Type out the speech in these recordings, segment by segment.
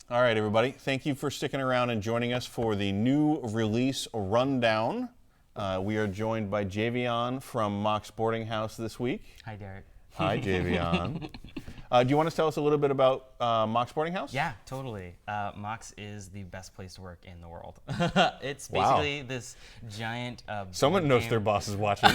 All right, everybody. Thank you for sticking around and joining us for the new release rundown. We are joined by Javion from Mox Boarding House this week. Hi, Derek. Hi, Javion. Do you want to tell us a little bit about Mox Boarding House? Yeah, totally. Mox is the best place to work in the world. It's basically this giant Someone knows their boss is watching.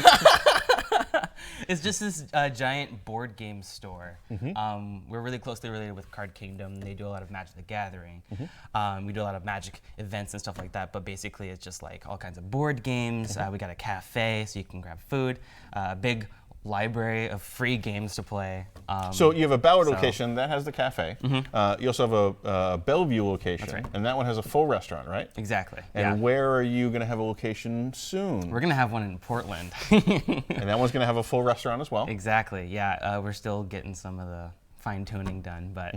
It's just this giant board game store. We're really closely related with Card Kingdom. They do a lot of Magic the Gathering. We do a lot of Magic events and stuff like that, but basically it's just like all kinds of board games. We got a cafe so you can grab food, a big library of free games to play. So you have a Ballard location that has the cafe. You also have a Bellevue location, That's right. and that one has a full restaurant, right? Exactly. And where are you going to have a location soon? We're going to have one in Portland. And that one's going to have a full restaurant as well? Exactly, yeah. We're still getting some of the fine-tuning done, but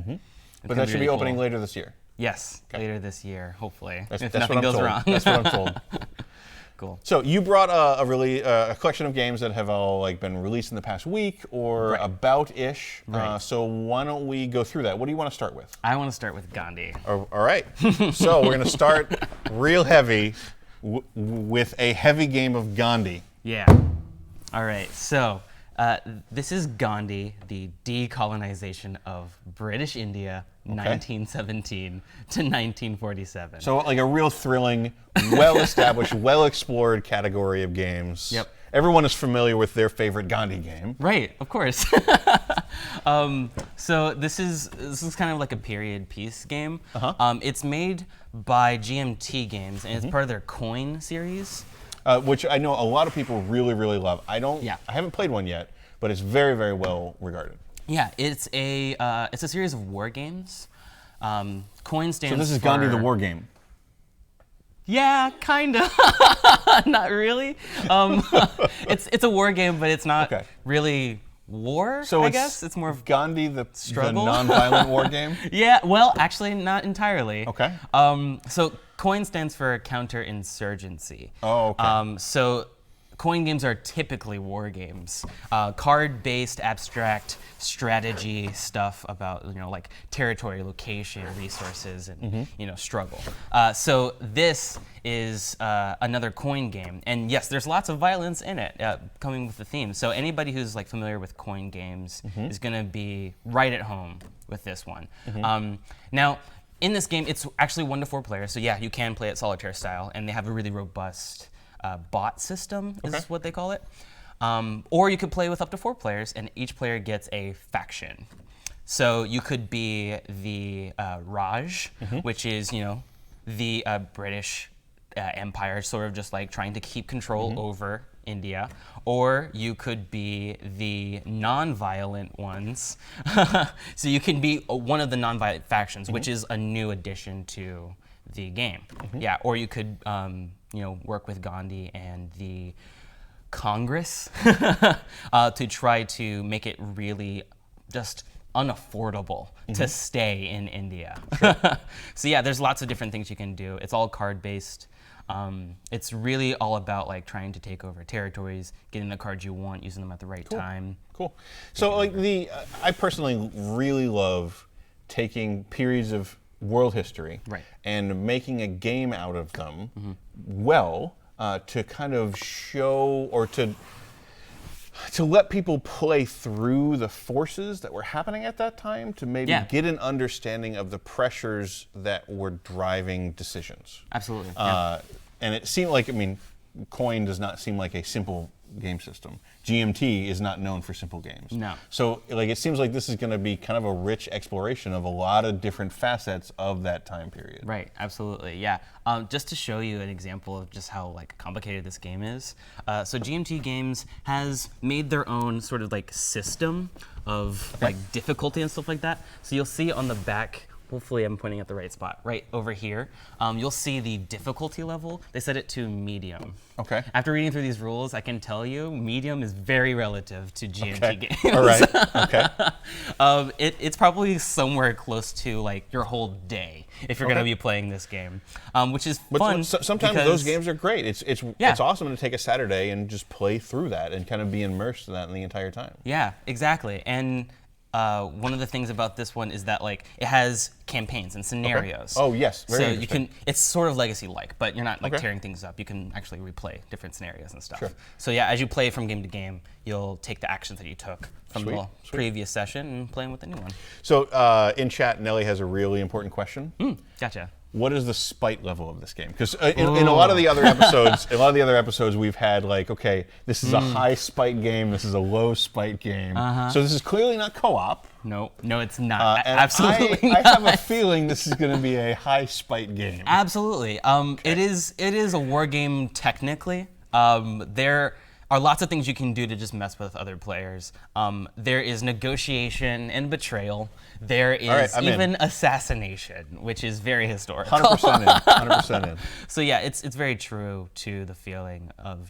But that should be opening later this year? Yes, later this year, hopefully, if that's what nothing I'm goes told. wrong. That's what I'm told. Cool. So you brought a collection of games that have all been released in the past week or about-ish. Right. So why don't we go through that? What do you want to start with? I want to start with Gandhi. All right. So we're going to start real heavy with a heavy game of Gandhi. Yeah. All right. So this is Gandhi, the decolonization of British India, 1917 to 1947. So like a real thrilling, well-established, well-explored category of games. Yep. Everyone is familiar with their favorite Gandhi game. Right, of course. So this is kind of like a period piece game. It's made by GMT Games, and it's part of their Coin series. Which I know a lot of people really, really love. I haven't played one yet, but it's very, very well regarded. Yeah, it's a series of war games. Coin stands for... So this is Gandhi the war game. Yeah, kind of. Not really. It's a war game, but it's not really war, So I guess. It's more of Gandhi the struggle. non-violent war game? Yeah, well, actually, not entirely. Okay. So COIN stands for counterinsurgency. Oh, okay. So coin games are typically war games, card-based, abstract strategy stuff about like territory, location, resources, and struggle. So this is another coin game, and yes, there's lots of violence in it, coming with the theme. So anybody who's like familiar with coin games is going to be right at home with this one. Now, in this game, it's actually 1 to 4 players. So yeah, you can play it solitaire style, and they have a really robust bot system is what they call it. Or you could play with up to 4 players, and each player gets a faction. So you could be the Raj, which is the British Empire, sort of just like trying to keep control over India. Or you could be the non-violent ones. So you can be one of the non-violent factions, which is a new addition to the game. Yeah, or you could work with Gandhi and the Congress to try to make it really just unaffordable to stay in India. So yeah, there's lots of different things you can do. It's all card-based. It's really all about like trying to take over territories, getting the cards you want, using them at the right time. Cool. So like I personally really love taking periods of world history and making a game out of them to kind of show or to let people play through the forces that were happening at that time to maybe get an understanding of the pressures that were driving decisions. Absolutely. And it seemed like, Coin does not seem like a simple game system. GMT is not known for simple games. No. So it seems like this is going to be kind of a rich exploration of a lot of different facets of that time period. Right, absolutely, yeah. Just to show you an example of just how complicated this game is. So GMT Games has made their own sort of system of difficulty and stuff like that. So you'll see on the back, hopefully I'm pointing at the right spot, right over here, you'll see the difficulty level. They set it to medium. Okay. After reading through these rules, I can tell you medium is very relative to GMT games. All right, okay. It's probably somewhere close to your whole day if you're going to be playing this game, which is fun. Sometimes those games are great. It's awesome to take a Saturday and just play through that and kind of be immersed in that the entire time. Yeah, exactly. And one of the things about this one is that like it has campaigns and scenarios. Okay. Oh yes, very so interesting. you can. It's sort of Legacy-like, but you're not like tearing things up. You can actually replay different scenarios and stuff. Sure. So yeah, as you play from game to game, you'll take the actions that you took from the previous session and play them with the new one. So in chat, Nelly has a really important question. Gotcha. What is the spite level of this game? Because in a lot of the other episodes, we've had like, okay, this is a high spite game, this is a low spite game. So this is clearly not co-op. No, it's not. And Absolutely I not. have a feeling this is going to be a high spite game. Absolutely. It is a war game technically. There are lots of things you can do to just mess with other players. There is negotiation and betrayal. There is even assassination, which is very historical. 100% in. 100% in. So yeah, it's very true to the feeling of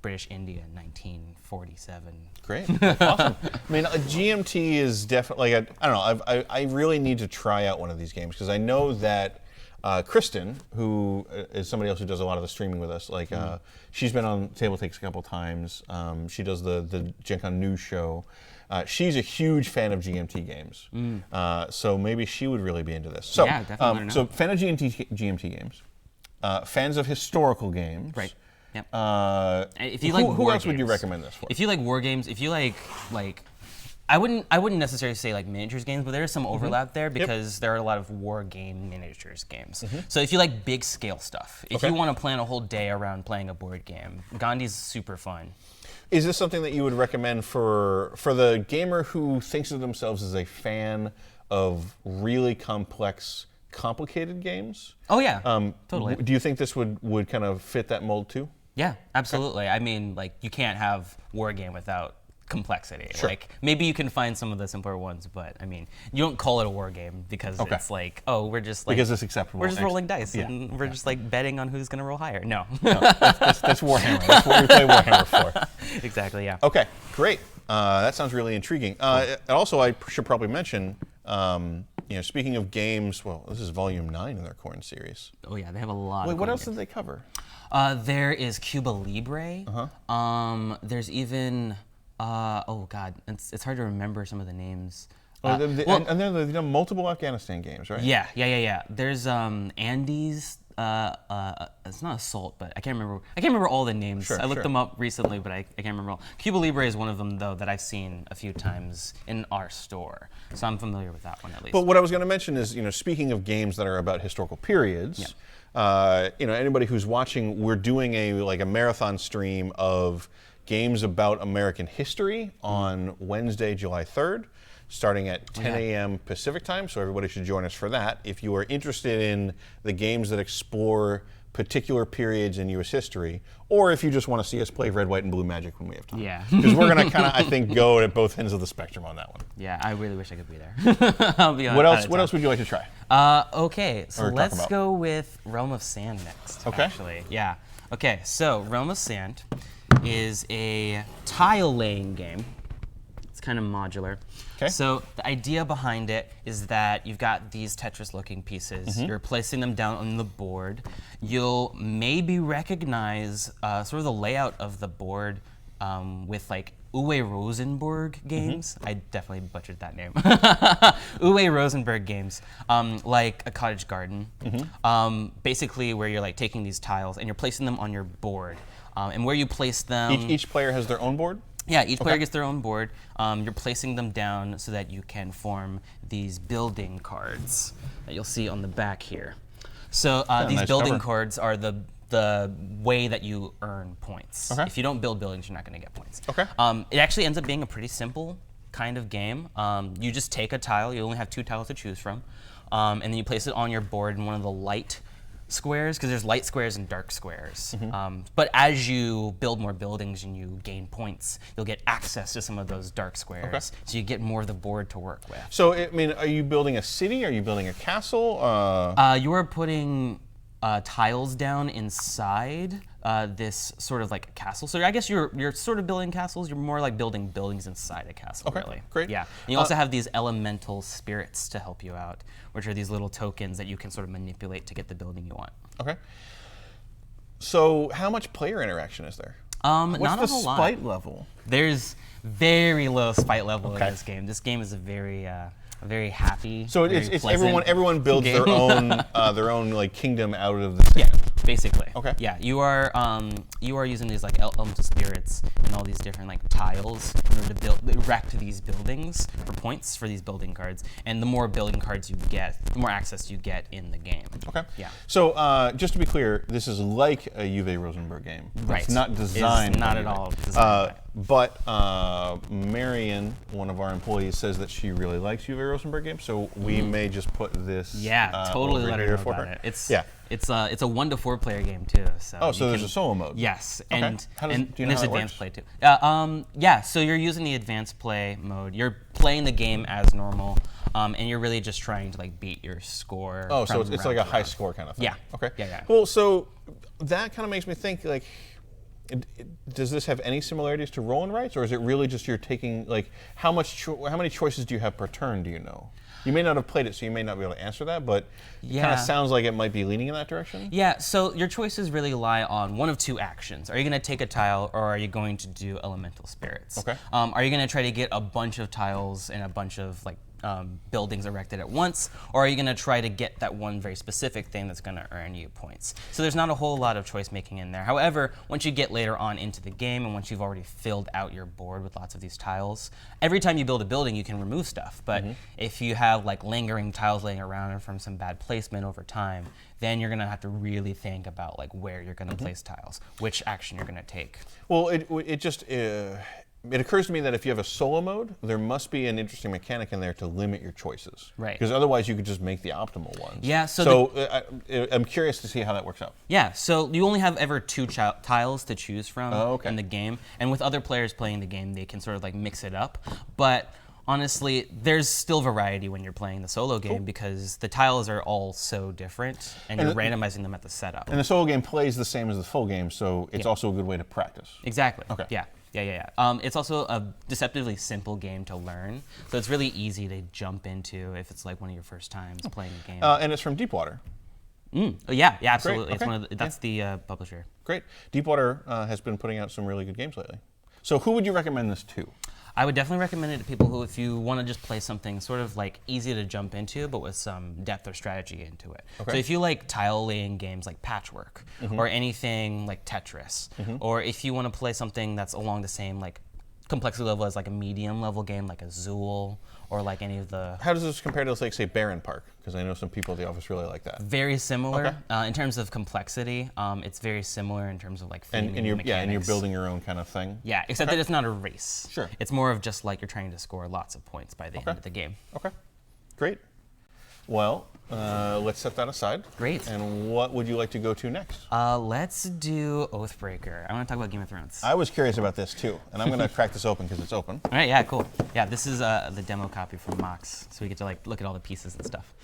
British India in 1947. Great, that's awesome. I mean, a GMT is definitely like I don't know. I really need to try out one of these games because I know that Kristen, who is somebody else who does a lot of the streaming with us, like she's been on Table Takes a couple times. She does the Gen Con News show. She's a huge fan of GMT games, so maybe she would really be into this. So, yeah, definitely. So fan of GMT games, fans of historical games, right? Yep. If you like, who else would you recommend this for? If you like war games, if you like, I wouldn't necessarily say like miniatures games, but there is some overlap there because there are a lot of war game miniatures games. So if you like big scale stuff, if you want to plan a whole day around playing a board game, Gandhi's super fun. Is this something that you would recommend for the gamer who thinks of themselves as a fan of really complex, complicated games? Oh yeah, totally. Do you think this would kind of fit that mold too? Yeah, absolutely. I mean, like you can't have war game without complexity. Sure. Like maybe you can find some of the simpler ones, but I mean, you don't call it a war game because it's like, oh, we're just like because it's acceptable. We're just rolling dice and we're just like betting on who's going to roll higher. No, that's Warhammer. That's what we play Warhammer for. Exactly. Yeah. Okay, great. That sounds really intriguing. And also, I should probably mention, speaking of games, well, this is Volume 9 of their Corn series. Oh yeah, they have a lot. Wait, of what else games. did they cover? There is Cuba Libre. There's even. Oh God, it's hard to remember some of the names. And then they've done multiple Afghanistan games, right? Yeah. There's Andes. It's not Assault, but I can't remember all the names. Sure, I looked them up recently, but I can't remember all. Cuba Libre is one of them though that I've seen a few times in our store, so I'm familiar with that one at least. But what I was going to mention is, speaking of games that are about historical periods, anybody who's watching, we're doing a marathon stream of games about American history on Wednesday, July 3rd, starting at 10 a.m. Pacific time, so everybody should join us for that. If you are interested in the games that explore particular periods in U.S. history, or if you just want to see us play Red, White, and Blue Magic when we have time. Yeah. Because we're going to kind of, I think, go at both ends of the spectrum on that one. Yeah, I really wish I could be there. I'll be What else would you like to try? Okay, so let's go with Realm of Sand next, actually. Yeah. Okay, so Realm of Sand is a tile laying game. It's kind of modular. Okay. So the idea behind it is that you've got these Tetris looking pieces. You're placing them down on the board. You'll maybe recognize sort of the layout of the board with like Uwe Rosenberg games. I definitely butchered that name. Uwe Rosenberg games, like a cottage garden. Basically where you're like taking these tiles and you're placing them on your board. And where you place them... Each player has their own board? Yeah, each player gets their own board. You're placing them down so that you can form these building cards that you'll see on the back here. So these building cards are the way that you earn points. If you don't build buildings, you're not going to get points. It actually ends up being a pretty simple kind of game. You just take a tile. You only have 2 tiles to choose from. And then you place it on your board in one of the light squares, because there's light squares and dark squares. But as you build more buildings and you gain points, you'll get access to some of those dark squares. So you get more of the board to work with. So, I mean, are you building a city? Are you building a castle? You are putting tiles down inside this sort of like castle. So I guess you're sort of building castles. You're more like building buildings inside a castle, really. Great. Yeah. And you also have these elemental spirits to help you out, which are these little tokens that you can sort of manipulate to get the building you want. Okay. So how much player interaction is there? What's not the a whole lot. spite level? There's very low spite level in this game. This game is a very happy. So it's everyone builds game. their own like kingdom out of the sand. Yeah, basically. Okay. Yeah, you are using these like elemental spirits and all these different like tiles in order to erect these buildings for points for these building cards. And the more building cards you get, the more access you get in the game. Okay. Yeah. So just to be clear, this is like a Uwe Rosenberg game. Right. It's not designed. It's not at all designed. But Marion, one of our employees, says that she really likes Uwe Rosenberg games, so we may just put this. Yeah, totally over let her here know for about her. it. It's a 1 to 4 player game too. So there's a solo mode. Yes, Okay. and Do you know there's how it advanced works? play too. Yeah, so you're using the advanced play mode. You're playing the game as normal, and you're really just trying to like beat your score. Oh, so from it's round like a to high round. score kind of thing. Yeah. Okay. Yeah. Well, so that kind of makes me think like. Does this have any similarities to roll and writes, or is it really just you're taking like how many choices do you have per turn? Do you know? You may not have played it, so you may not be able to answer that, but it kind of sounds like it might be leaning in that direction. Yeah, so your choices really lie on one of 2 actions. Are you going to take a tile, or are you going to do elemental spirits? Okay. Are you going to try to get a bunch of tiles and a bunch of like buildings erected at once, or are you going to try to get that one very specific thing that's going to earn you points? So there's not a whole lot of choice making in there. However, once you get later on into the game and once you've already filled out your board with lots of these tiles, every time you build a building you can remove stuff, but if you have like lingering tiles laying around and from some bad placement over time, then you're going to have to really think about like where you're going to place tiles, which action you're going to take. Well, it occurs to me that if you have a solo mode, there must be an interesting mechanic in there to limit your choices. Right. Because otherwise you could just make the optimal ones. Yeah, I'm curious to see how that works out. Yeah, so you only have ever 2 tiles to choose from in the game. And with other players playing the game, they can sort of like mix it up. But honestly, there's still variety when you're playing the solo game because the tiles are all so different and you're randomizing them at the setup. And the solo game plays the same as the full game, so it's also a good way to practice. Exactly. Okay. Yeah. It's also a deceptively simple game to learn, so it's really easy to jump into if it's like one of your first times playing a game. And it's from Deepwater. Yeah, absolutely. Great. Okay. That's the publisher. Great. Deepwater has been putting out some really good games lately. So who would you recommend this to? I would definitely recommend it to people who, if you want to just play something sort of like easy to jump into, but with some depth or strategy into it. Okay. So if you like tile laying games like Patchwork, or anything like Tetris, or if you want to play something that's along the same like complexity level as like a medium level game like a Zool, or like any of the... How does this compare to, like, say, Baron Park? Because I know some people at the office really like that. Very similar. Okay. In terms of complexity, it's very similar in terms of like theming and you're mechanics. and you're building your own kind of thing. Yeah, except that it's not a race. Sure. It's more of just like you're trying to score lots of points by the end of the game. Okay, great. Well, let's set that aside. Great. And what would you like to go to next? Let's do Oathbreaker. I want to talk about Game of Thrones. I was curious about this too, and I'm going to crack this open because it's open. All right, yeah, cool. Yeah, this is the demo copy from Mox, so we get to like look at all the pieces and stuff.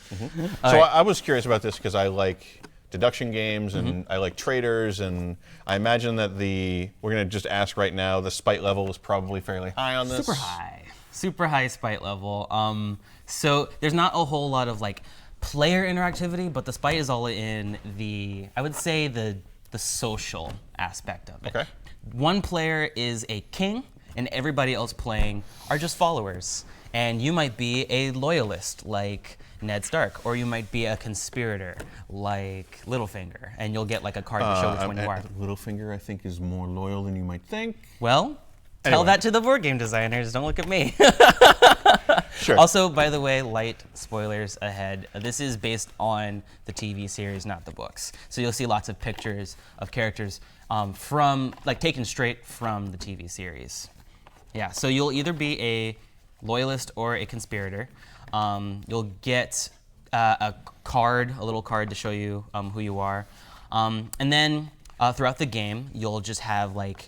So I was curious about this because I like deduction games and I like traders, and I imagine that we're going to just ask right now, the spite level is probably fairly high on this. Super high spite level. So there's not a whole lot of like player interactivity, but the spite is all in I would say the social aspect of it. Okay. One player is a king, and everybody else playing are just followers. And you might be a loyalist, like Ned Stark, or you might be a conspirator, like Littlefinger, and you'll get like a card to show which one you are. Littlefinger, I think, is more loyal than you might think. Well, tell that to the board game designers. Don't look at me. Sure. Also, by the way, light spoilers ahead. This is based on the TV series, not the books. So you'll see lots of pictures of characters taken straight from the TV series. Yeah. So you'll either be a loyalist or a conspirator. You'll get a little card to show you who you are, and then throughout the game, you'll just have like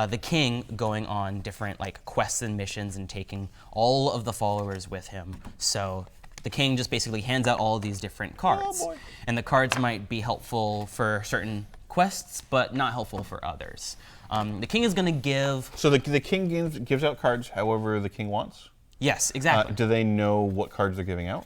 the king going on different like quests and missions and taking all of the followers with him. So the king just basically hands out all these different cards. Oh, boy. And the cards might be helpful for certain quests, but not helpful for others. The king is going to give... So the king gives out cards however the king wants? Yes, exactly. Do they know what cards they're giving out?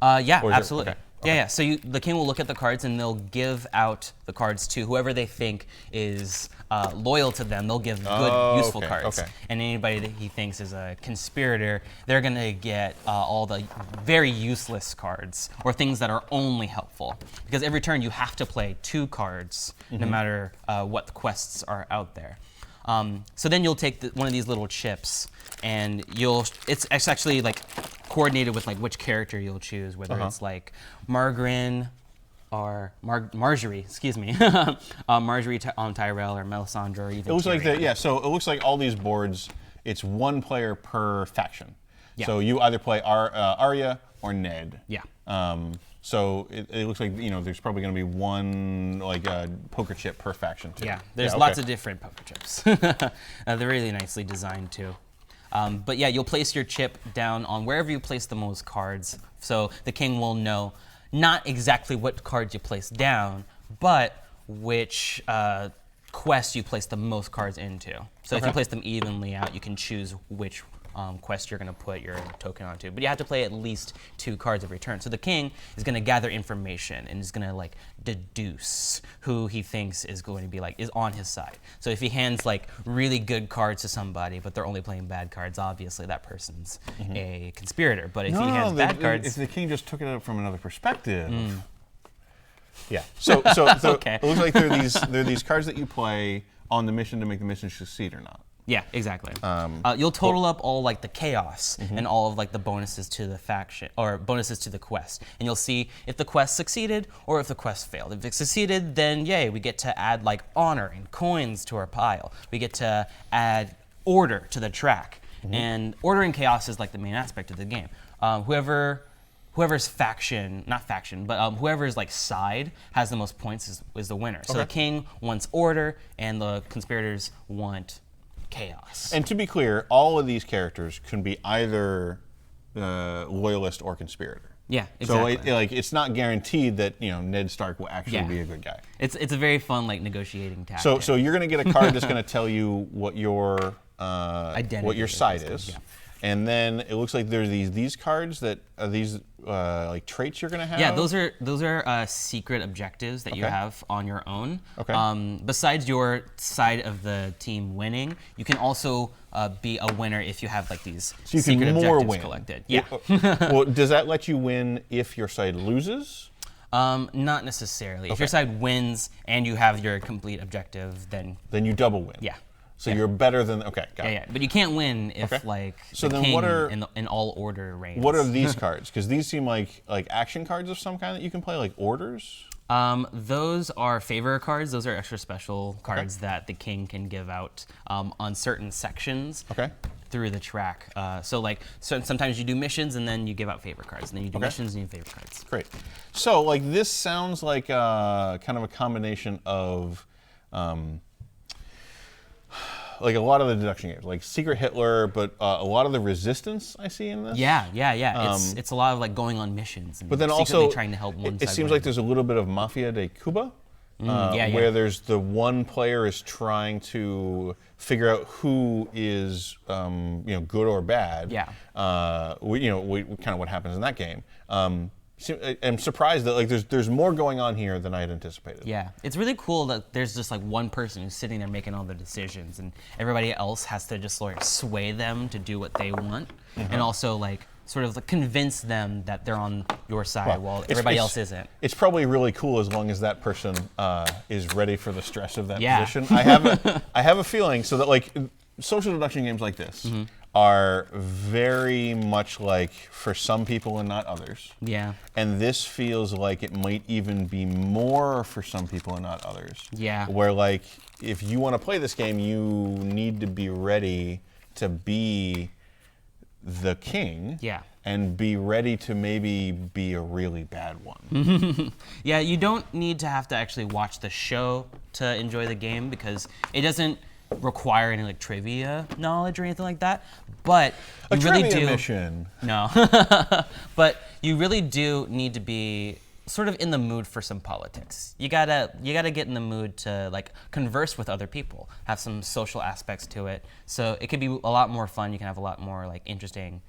Yeah, absolutely. Yeah. So the king will look at the cards and they'll give out the cards to whoever they think is loyal to them. They'll give good, useful cards. And anybody that he thinks is a conspirator, they're going to get all the very useless cards or things that are only helpful. Because every turn you have to play 2 cards, no matter what the quests are out there. So then you'll take one of these little chips, and it's actually like coordinated with like which character you'll choose, whether it's like Margarine or Marjorie, excuse me, Marjorie Tyrell or Melisandre or even. It looks like so it looks like all these boards, it's 1 player per faction. Yeah. So you either play Arya or Ned. Yeah. So it looks like there's probably going to be 1 like poker chip per faction too. Yeah, there's lots of different poker chips. They're really nicely designed too. But yeah, you'll place your chip down on wherever you place the most cards. So the king will know not exactly what cards you place down, but which quest you place the most cards into. So if you place them evenly out, you can choose which quest you're going to put your token onto. But you have to play at least 2 cards every turn. So the king is going to gather information and is going to like deduce who he thinks is going to be is on his side. So if he hands like really good cards to somebody, but they're only playing bad cards, obviously that person's a conspirator. But if he hands bad cards, if the king just took it up from another perspective. Yeah. So it looks like there are these cards that you play on the mission to make the mission succeed or not. Yeah, exactly. You'll total up all like the chaos and all of like the bonuses to the faction or bonuses to the quest, and you'll see if the quest succeeded or if the quest failed. If it succeeded, then yay, we get to add like honor and coins to our pile. We get to add order to the track, and order and chaos is like the main aspect of the game. Whoever's faction, not faction, but whoever's like side has the most points is the winner. So the king wants order, and the conspirators want chaos. And to be clear, all of these characters can be either loyalist or conspirator. Yeah, exactly. So it's not guaranteed that Ned Stark will actually be a good guy. It's a very fun like negotiating tactic. So you're going to get a card that's going to tell you what your identity, what your side is. Yeah. And then it looks like there's these cards that are these like traits you're gonna have. Yeah, those are secret objectives that you have on your own. Okay. Besides your side of the team winning, you can also be a winner if you have like these secret objectives collected. Yeah. Well, does that let you win if your side loses? Not necessarily. If your side wins and you have your complete objective, then you double win. Yeah. So you're better than got it. Yeah, but you can't win if like so the king in all order reigns. What are these cards? Because these seem like action cards of some kind that you can play, like orders. Those are favor cards. Those are extra special cards that the king can give out on certain sections. Through the track. So sometimes you do missions and then you give out favor cards, and then you do missions and you favor cards. Great. So this sounds like kind of a combination of. Like a lot of the deduction games, like Secret Hitler, but a lot of the resistance I see in this. Yeah. It's a lot of like going on missions and but then secretly also trying to help one side. It seems like there's a little bit of Mafia de Cuba, where there's the one player is trying to figure out who is good or bad. Yeah. Kind of what happens in that game. I'm surprised that there's more going on here than I had anticipated. Yeah, it's really cool that there's just like one person who's sitting there making all the decisions, and everybody else has to just sway them to do what they want, and also sort of convince them that they're on your side while everybody else isn't. It's probably really cool as long as that person is ready for the stress of that position. I have a feeling so that social deduction games like this. Are very much for some people and not others. Yeah. And this feels like it might even be more for some people and not others. Yeah. Where if you want to play this game, you need to be ready to be the king. Yeah. And be ready to maybe be a really bad one. Yeah, you don't need to have to actually watch the show to enjoy the game because it doesn't require any trivia knowledge or anything like that, but you really do. Mission. No, but you really do need to be sort of in the mood for some politics. You gotta get in the mood to like converse with other people, have some social aspects to it. So it could be a lot more fun. You can have a lot more like interesting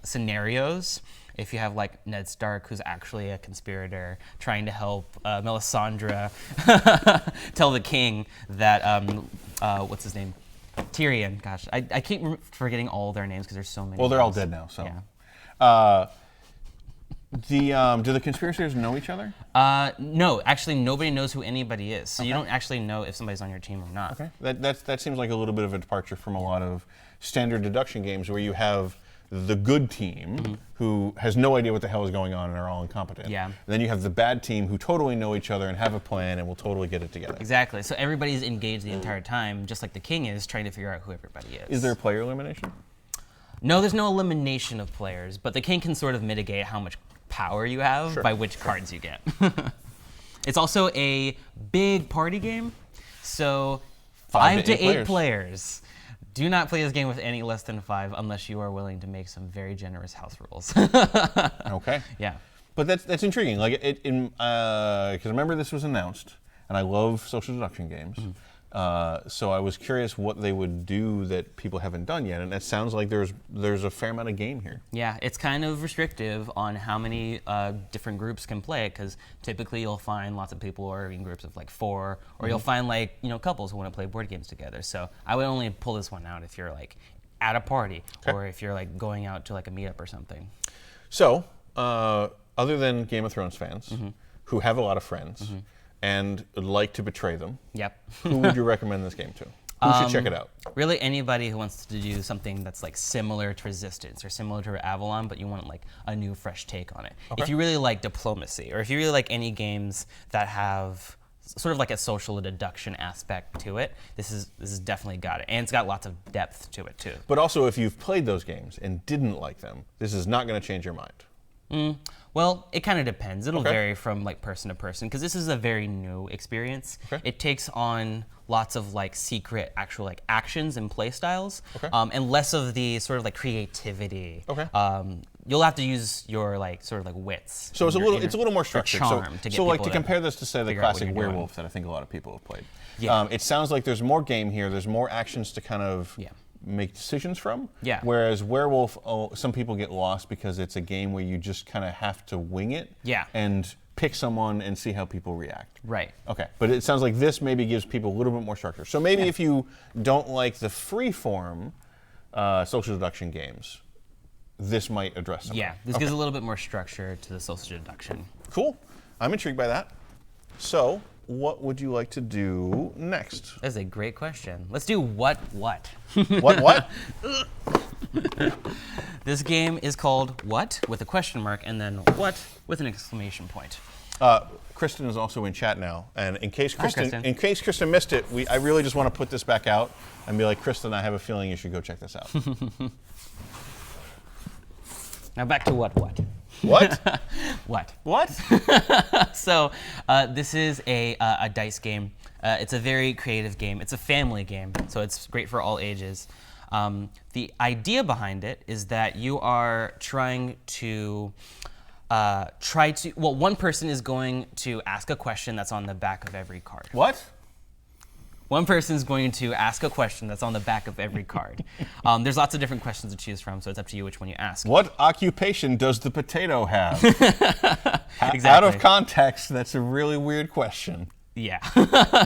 scenarios. If you have like Ned Stark, who's actually a conspirator, trying to help Melisandre tell the king that what's his name, Tyrion. Gosh, I keep forgetting all their names because there's so many. Well, they're names. all dead now. So. Yeah. Do the conspirators know each other? No, actually, nobody knows who anybody is. So you don't actually know if somebody's on your team or not. Okay, that seems like a little bit of a departure from a lot of standard deduction games where you have the good team who has no idea what the hell is going on and are all incompetent. Yeah. And then you have the bad team who totally know each other and have a plan and will totally get it together. Exactly. So everybody's engaged the entire time, just like the king is, trying to figure out who everybody is. Is there player elimination? No, there's no elimination of players, but the king can sort of mitigate how much power you have by which cards you get. It's also a big party game, so 5 to 8 players. Do not play this game with any less than 5 unless you are willing to make some very generous house rules. Okay. Yeah. But that's intriguing. Like because I remember this was announced, and I love social deduction games. So I was curious what they would do that people haven't done yet, and it sounds like there's a fair amount of game here. Yeah, it's kind of restrictive on how many different groups can play it, because typically you'll find lots of people who are in groups of like 4, or you'll find like couples who want to play board games together. So I would only pull this one out if you're like at a party, or if you're like going out to like a meetup or something. So other than Game of Thrones fans who have a lot of friends. And like to betray them. Yep. Who would you recommend this game to? Who should check it out? Really, anybody who wants to do something that's like similar to Resistance or similar to Avalon, but you want like a new, fresh take on it. Okay. If you really like diplomacy, or if you really like any games that have sort of like a social deduction aspect to it, this is definitely got it, and it's got lots of depth to it too. But also, if you've played those games and didn't like them, this is not going to change your mind. Well, it kind of depends. It'll vary from like person to person, because this is a very new experience. It takes on lots of like secret actual like actions and play styles, and less of the sort of like creativity. You'll have to use your like sort of like wits. So it's a little more structured. Charm to get so like people to compare this to say the classic Werewolf that I think a lot of people have played. It sounds like there's more game here. There's more actions to kind of make decisions from. Whereas Werewolf, some people get lost because it's a game where you just kind of have to wing it. And pick someone and see how people react. Okay. But it sounds like this maybe gives people a little bit more structure. So maybe if you don't like the free-form social deduction games, this might address something. This gives a little bit more structure to the social deduction. Cool. I'm intrigued by that. So, what would you like to do next? That's a great question. Let's do what? What? This game is called What with a question mark, and then What with an exclamation point. Kristen is also in chat now, and in case Kristen missed it, I really just want to put this back out and be like, Kristen, I have a feeling you should go check this out. Now back to what? What? What? So this is a dice game. It's a very creative game. It's a family game, so it's great for all ages. The idea behind it is that you are trying to one person is going to ask a question that's on the back of every card. What? One person is going to ask a question that's on the back of every card. There's lots of different questions to choose from, so it's up to you which one you ask. What occupation does the potato have? Exactly. Out of context, that's a really weird question. Yeah,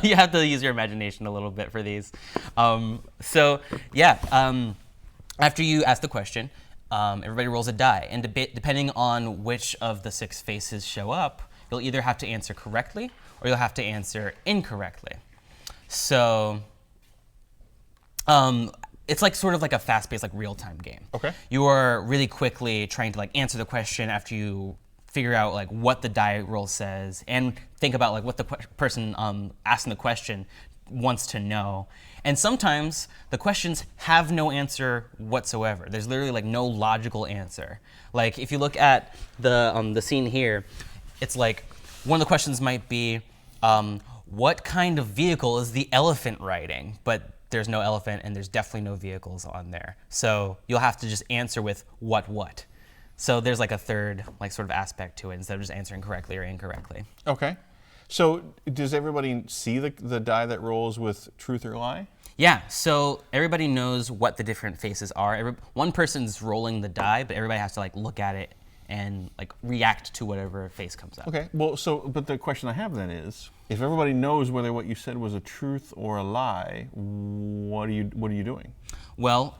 you have to use your imagination a little bit for these. After you ask the question, everybody rolls a die, and depending on which of the 6 faces show up, you'll either have to answer correctly or you'll have to answer incorrectly. So it's like sort of like a fast-paced, like real-time game. You are really quickly trying to like answer the question after you figure out like what the die roll says, and think about like what the person asking the question wants to know. And sometimes the questions have no answer whatsoever. There's literally like no logical answer. Like if you look at the scene here, it's like one of the questions might be, what kind of vehicle is the elephant riding? But there's no elephant, and there's definitely no vehicles on there. So you'll have to just answer with what. So there's like a third like sort of aspect to it instead of just answering correctly or incorrectly. Okay. So does everybody see the die that rolls with truth or lie? Yeah, so everybody knows what the different faces are. One person's rolling the die, but everybody has to like look at it and like react to whatever face comes up. Okay, well, but the question I have then is, if everybody knows whether what you said was a truth or a lie, what are you doing? Well,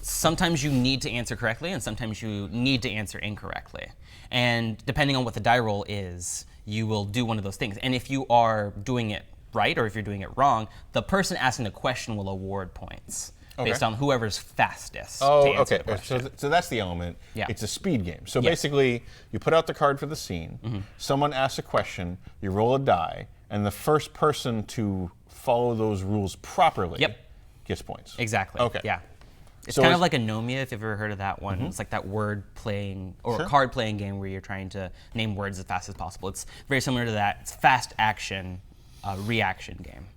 sometimes you need to answer correctly, and sometimes you need to answer incorrectly. And depending on what the die roll is, you will do one of those things. And if you are doing it right, or if you're doing it wrong, the person asking the question will award points based on whoever's fastest to answer the question. So that's the element. Yeah. It's a speed game. So basically, you put out the card for the scene, someone asks a question, you roll a die, and the first person to follow those rules properly gets points. Exactly. Okay. Yeah. It's kind of like a Nomia, if you've ever heard of that one. It's like that word playing or card playing game where you're trying to name words as fast as possible. It's very similar to that. It's fast action reaction game.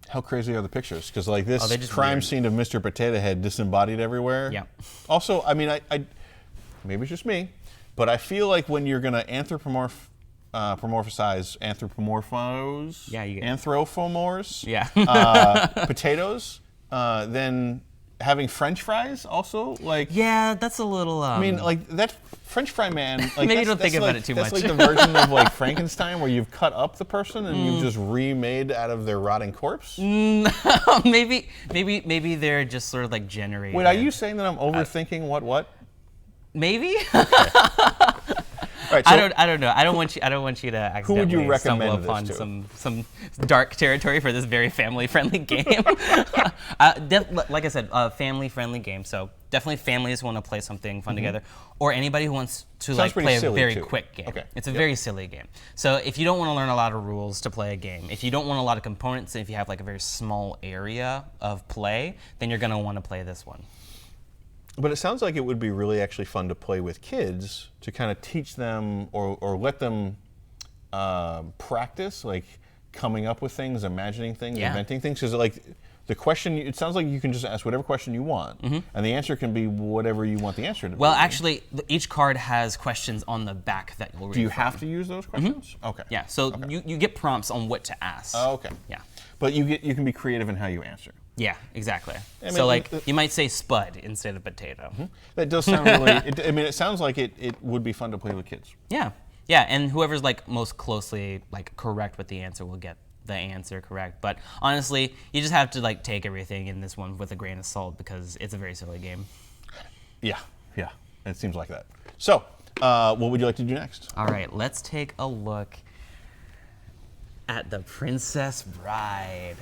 How crazy are the pictures? Because like this crime weird. scene of Mr. Potato Head disembodied everywhere. Yeah. Also, I mean, I maybe it's just me, but I feel like when you're gonna anthropomorphize anthropomorphose, anthropomorphs, potatoes, then having French fries also like. Yeah, that's a little. I mean, like that French fry man. Like, maybe don't think about it too much. That's like the version of like Frankenstein, where you've cut up the person and you've just remade out of their rotting corpse. Maybe they're just sort of like generated. Wait, are you saying that I'm overthinking what? Maybe. Right, so I don't know. I don't want you to accidentally stumble upon some dark territory for this very family-friendly game. Like I said, family-friendly game. So definitely families want to play something fun together, or anybody who wants to like play a very quick game. Okay. It's a very silly game. So if you don't want to learn a lot of rules to play a game, if you don't want a lot of components, and if you have like a very small area of play, then you're gonna want to play this one. But it sounds like it would be really actually fun to play with kids to kind of teach them or let them practice, like coming up with things, imagining things, inventing things. Because like the question, it sounds like you can just ask whatever question you want, and the answer can be whatever you want the answer to be. Well, actually, each card has questions on the back that you'll read. Do you have to use those questions? Okay. Yeah. So you get prompts on what to ask. Oh, okay. Yeah. But you can be creative in how you answer. Yeah, exactly. I mean, so like you might say spud instead of potato. That does sound really. It sounds like it would be fun to play with kids. Yeah, yeah, and whoever's like most closely like correct with the answer will get the answer correct. But honestly, you just have to like take everything in this one with a grain of salt because it's a very silly game. Yeah, it seems like that. So, what would you like to do next? All right, let's take a look at The Princess Bride.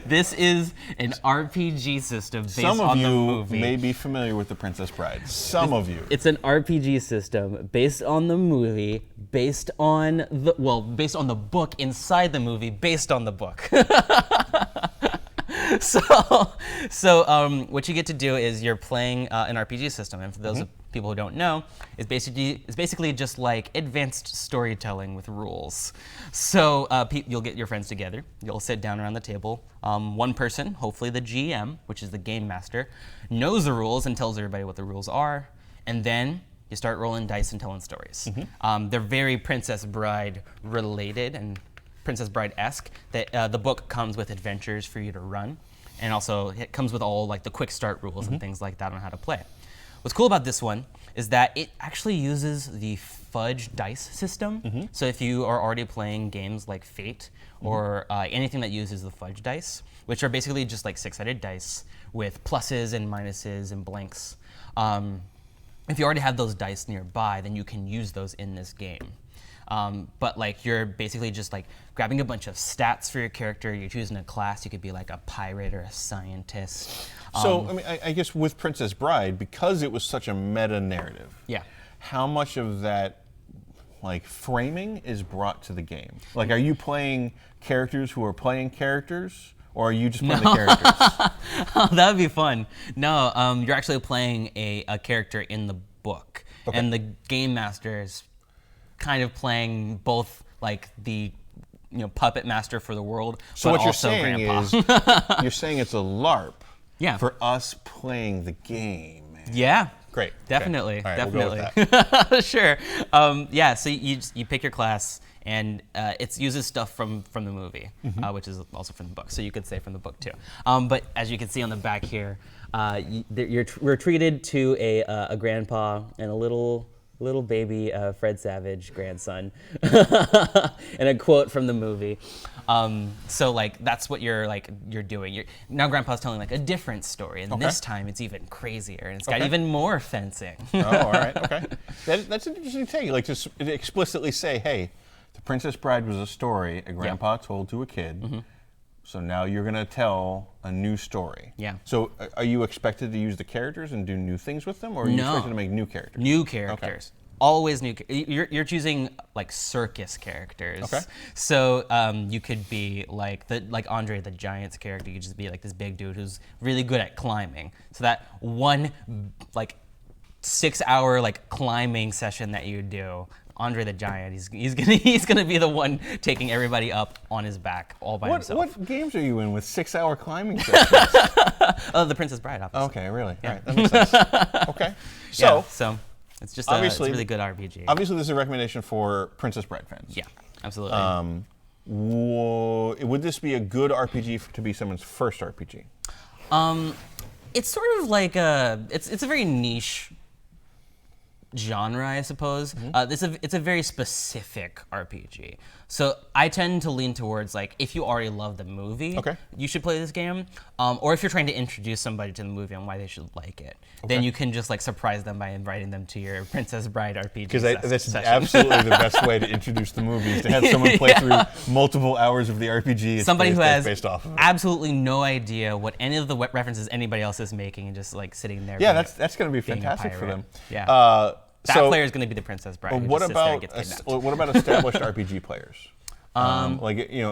This is an RPG system based on the movie. Some of you may be familiar with The Princess Bride. Some of you. It's an RPG system based on the movie, based on the book inside the movie, based on the book. So what you get to do is you're playing an RPG system, and for those people who don't know, it's basically just like advanced storytelling with rules. So you'll get your friends together, you'll sit down around the table. One person, hopefully the GM, which is the game master, knows the rules and tells everybody what the rules are, and then you start rolling dice and telling stories. They're very Princess Bride related and Princess Bride-esque. That the book comes with adventures for you to run, and also it comes with all like the quick start rules and things like that on how to play. What's cool about this one is that it actually uses the fudge dice system. So if you are already playing games like Fate or anything that uses the fudge dice, which are basically just like six-sided dice with pluses and minuses and blanks, if you already have those dice nearby, then you can use those in this game. But like you're basically just like grabbing a bunch of stats for your character. You're choosing a class. You could be like a pirate or a scientist. So I mean, I guess with Princess Bride, because it was such a meta narrative. Yeah. How much of that like framing is brought to the game? Like, are you playing characters who are playing characters, or are you just playing the characters? Oh, that would be fun. No, you're actually playing a character in the book, and the game master is kind of playing both like the puppet master for the world, so but what you're also saying Grandpa. is you're saying it's a LARP Yeah. for us playing the game, man. Yeah, Great. Definitely. Okay. All right, Definitely. We'll go with that. Sure. Yeah. So you pick your class, and it uses stuff from the movie, which is also from the book. So you could say from the book too. But as you can see on the back here, we're treated to a grandpa and a little baby Fred Savage grandson, and a quote from the movie. So like that's what you're doing. Now Grandpa's telling like a different story, and this time it's even crazier, and it's got even more fencing. Oh, all right, okay. That's an interesting take. Like to explicitly say, hey, The Princess Bride was a story a grandpa told to a kid. So now you're going to tell a new story. Yeah. So are you expected to use the characters and do new things with them, or are you expected to make new characters? New characters. Okay. Always new. You're choosing like circus characters. Okay. So you could be like Andre the Giant's character. You could just be like this big dude who's really good at climbing. So that one like 6-hour like climbing session that you do, Andre the Giant, he's gonna be the one taking everybody up on his back all by himself. What games are you in with 6-hour climbing sessions? The Princess Bride, obviously. Okay, really? Yeah. All right, that makes sense. Okay. So it's just obviously, it's a really good RPG. Obviously, this is a recommendation for Princess Bride fans. Yeah, absolutely. Would this be a good RPG to be someone's first RPG? It's sort of like it's a very niche genre, I suppose. It's a very specific RPG. So I tend to lean towards like if you already love the movie, you should play this game. Or if you're trying to introduce somebody to the movie and why they should like it, then you can just like surprise them by inviting them to your Princess Bride RPG. Because that's absolutely the best way to introduce the movie is to have someone play through multiple hours of the RPG. Somebody who has based off of absolutely no idea what any of the references anybody else is making and just like sitting there. Yeah, that's going to be fantastic for them. Yeah. That player is going to be the Princess Bride. What about established RPG players?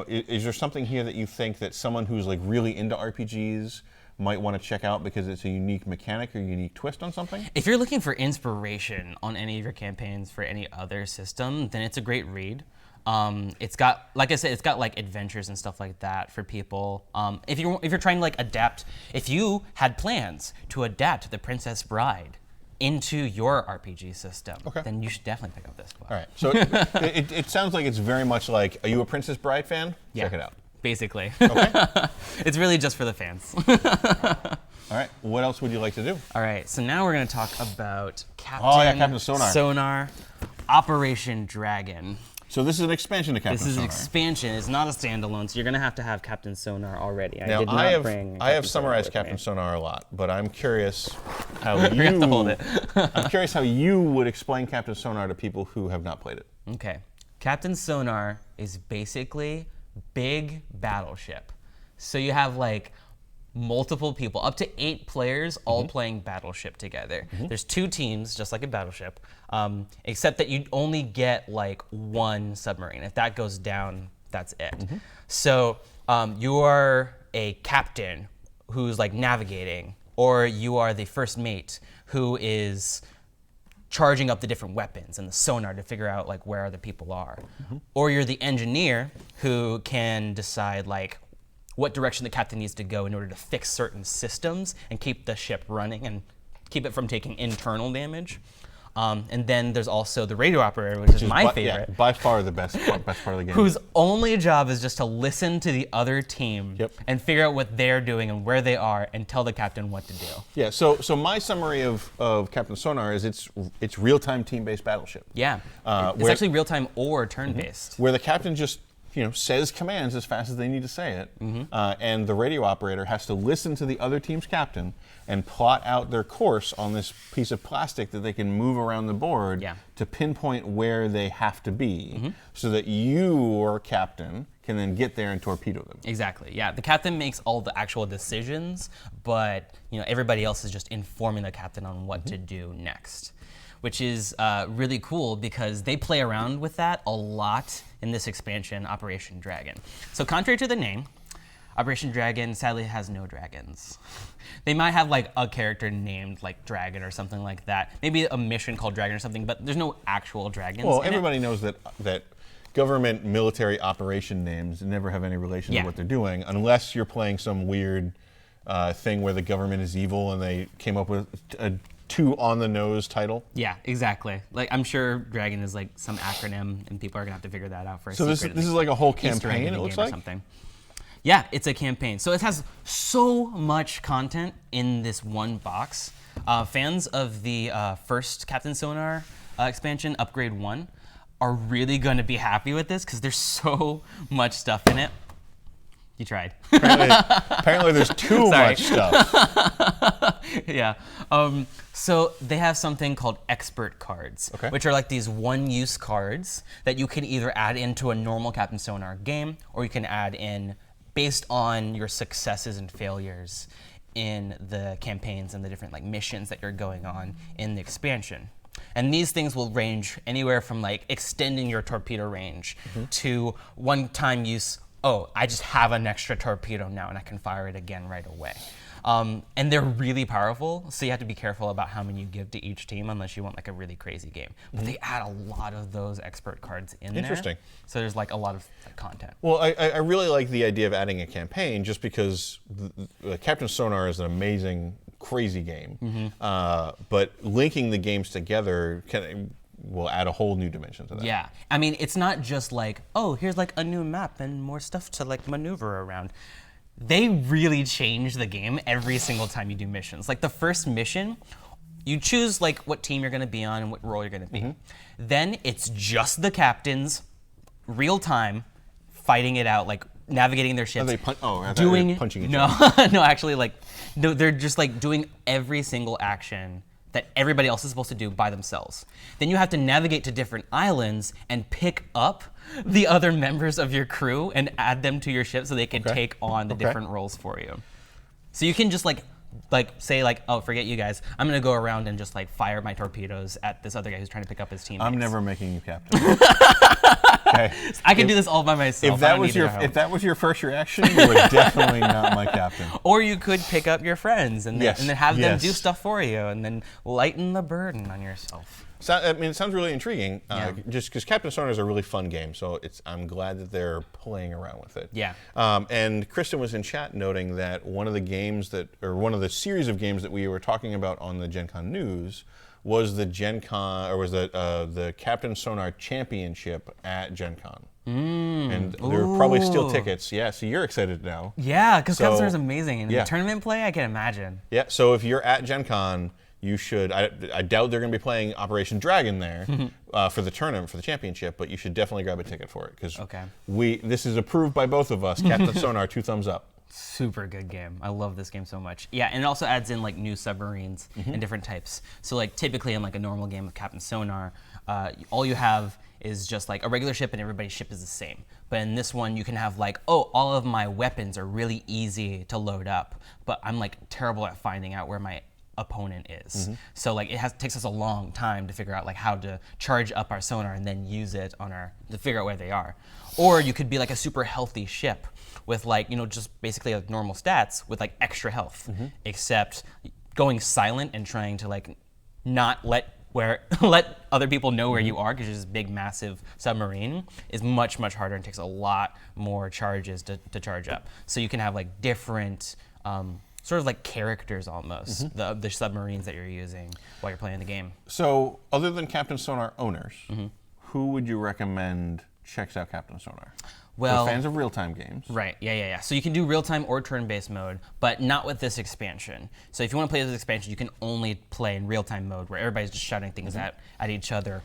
Is there something here that you think that someone who's like really into RPGs might want to check out because it's a unique mechanic or unique twist on something? If you're looking for inspiration on any of your campaigns for any other system, then it's a great read. It's got, like I said, it's got like adventures and stuff like that for people. If you're trying to like adapt, if you had plans to adapt The Princess Bride into your RPG system, then you should definitely pick up this book. All right. So it sounds like it's very much like, are you a Princess Bride fan? Yeah, check it out. Basically. Okay. It's really just for the fans. All right. What else would you like to do? All right. So now we're going to talk about Captain Sonar, Operation Dragon. So this is an expansion to Captain Sonar. This is an expansion. It's not a standalone, so you're going to have Captain Sonar already. I have summarized Captain Sonar a lot, but I'm curious how I'm curious how you would explain Captain Sonar to people who have not played it. Okay. Captain Sonar is basically big battleship. So you have like multiple people, up to 8 players, all playing Battleship together. There's 2 teams, just like a Battleship, except that you only get like 1 submarine. If that goes down, that's it. So you are a captain who's like navigating, or you are the first mate who is charging up the different weapons and the sonar to figure out like where other people are. Or you're the engineer who can decide like what direction the captain needs to go in order to fix certain systems and keep the ship running and keep it from taking internal damage. And then there's also the radio operator, which is my favorite. Yeah, by far the best part of the game. Whose only job is just to listen to the other team and figure out what they're doing and where they are and tell the captain what to do. Yeah, so my summary of Captain Sonar is it's real-time team-based battleship. Yeah, it's actually real-time or turn-based. Where the captain just says commands as fast as they need to say it, and the radio operator has to listen to the other team's captain and plot out their course on this piece of plastic that they can move around the board to pinpoint where they have to be, so that your captain can then get there and torpedo them. Exactly. Yeah, the captain makes all the actual decisions, but everybody else is just informing the captain on what to do next, which is really cool because they play around with that a lot in this expansion, Operation Dragon. So contrary to the name, Operation Dragon sadly has no dragons. They might have like a character named like Dragon or something like that. Maybe a mission called Dragon or something, but there's no actual dragons. Well, everybody knows that government military operation names never have any relation to what they're doing, unless you're playing some weird thing where the government is evil and they came up with too on the nose title. Yeah, exactly. Like I'm sure Dragon is like some acronym, and people are gonna have to figure that out for a So this is like a whole campaign. It looks like something. Yeah, it's a campaign. So it has so much content in this one box. Fans of the first Captain Sonar expansion, Upgrade 1, are really going to be happy with this because there's so much stuff in it. You tried. Apparently there's too much stuff. Yeah. So they have something called expert cards, which are like these one-use cards that you can either add into a normal Captain Sonar game, or you can add in based on your successes and failures in the campaigns and the different like missions that you're going on in the expansion. And these things will range anywhere from like extending your torpedo range to one-time use. Oh, I just have an extra torpedo now and I can fire it again right away. And they're really powerful, so you have to be careful about how many you give to each team unless you want like a really crazy game. But they add a lot of those expert cards in there. Interesting. So there's like a lot of content. Well, I really like the idea of adding a campaign just because Captain Sonar is an amazing, crazy game. But linking the games together will add a whole new dimension to that. Yeah, I mean, it's not just like, oh, here's like a new map and more stuff to like maneuver around. They really change the game every single time you do missions. Like the first mission, you choose like what team you're gonna be on and what role you're gonna be. Then it's just the captains, real time, fighting it out, like navigating their ships. Are they punching each other? No, actually, like, no, they're just like doing every single action that everybody else is supposed to do by themselves. Then you have to navigate to different islands and pick up the other members of your crew and add them to your ship so they can take on the different roles for you. So you can just like say like, oh, forget you guys. I'm gonna go around and just like fire my torpedoes at this other guy who's trying to pick up his teammates. I'm never making you captain. I can do this all by myself. If that was your first reaction, you were definitely not my captain. Or you could pick up your friends and then have them do stuff for you, and then lighten the burden on yourself. So, I mean, it sounds really intriguing. Just because Captain Sonar is a really fun game, so I'm glad that they're playing around with it. Yeah. And Kristen was in chat noting that one of the series of games that we were talking about on the Gen Con news was the the Captain Sonar Championship at Gen Con. And there are probably still tickets. Yeah, so you're excited now. Yeah, because Captain Sonar is amazing. And tournament play, I can imagine. Yeah, so if you're at Gen Con, you should, I doubt they're going to be playing Operation Dragon there for the tournament, for the championship, but you should definitely grab a ticket for it, because this is approved by both of us. Captain Sonar, 2 thumbs up. Super good game. I love this game so much. Yeah, and it also adds in like new submarines and different types. So like typically in like a normal game of Captain Sonar, all you have is just like a regular ship and everybody's ship is the same. But in this one, you can have like, oh, all of my weapons are really easy to load up, but I'm like terrible at finding out where my opponent is. So like takes us a long time to figure out like how to charge up our sonar and then use it on to figure out where they are. Or you could be like a super healthy ship with like, just basically like normal stats with like extra health, except going silent and trying to like not let other people know where you are, because you're this big massive submarine, is much, much harder and takes a lot more charges to charge up. So you can have like different sort of like characters almost, the submarines that you're using while you're playing the game. So other than Captain Sonar owners, who would you recommend checks out Captain Sonar? Well, for fans of real-time games. Right, yeah. So you can do real-time or turn-based mode, but not with this expansion. So if you want to play this expansion, you can only play in real-time mode, where everybody's just shouting things at each other